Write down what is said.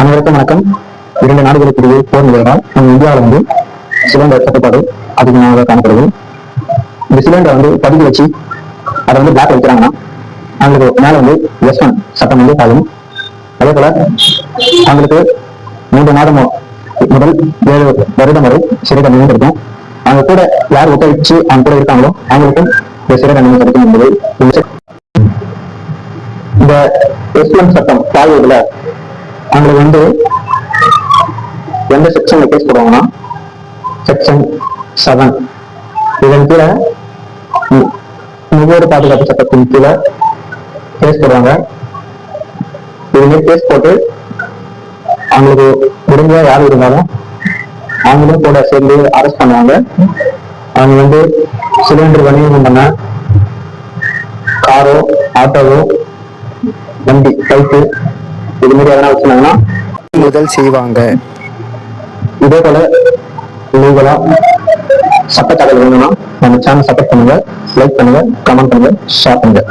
அனைவருக்கும் வணக்கம். 2 நாடுகளுக்கிடையே போர் நிலையால் நம்ம இந்தியாவில் சிலிண்டர் தட்டுப்பாடு அதிகமாக காணப்படுது. இந்த சிலிண்டரை பதுக்கி வச்சு அதை பிளாக் வைக்கிறாங்கன்னா அவங்களுக்கு மேல S1 சட்டம் ஆகும். அதே போல அவங்களுக்கு 3 மாதம் முதல் 7 வருடம் வரை சிறை தண்டனை கிடைக்கும். அவங்க கூட யார் ஒத்துழைச்சு அவங்க கூட இருக்காங்களோ அவங்களுக்கும் இந்த சிறை தண்டனை கிடைக்கும் என்பது இந்த S1 சட்டம் பாய்வதில் அவங்களுக்கு எந்த செக்ஷன்ல கேஸ் போடுவாங்கன்னா செக்ஷன் 7. இதன் கீழே நுகர்வோர் பாதுகாப்பு சட்டத்தின் கீழே கேஸ் போடுவாங்க. இதுமாரி கேஸ் போட்டு அவங்களுக்கு முடிஞ்சா யார் இருந்தாலும் அவங்களும் கூட சேர்ந்து அரெஸ்ட் பண்ணுவாங்க. அவங்க சிலிண்டர் விநியோகம் பண்ண காரோ ஆட்டோவோ வண்டி பைக்கு இது மாதிரி எதனா வச்சிருந்தாங்கன்னா முதல் செய்வாங்க. இதே போல லீகலா சட்ட தகவல் வேணும்னா நம்ம சேனல் சப்போர்ட் பண்ணுங்க, லைக் பண்ணுங்க, கமெண்ட் பண்ணுங்க, ஷேர் பண்ணுங்க.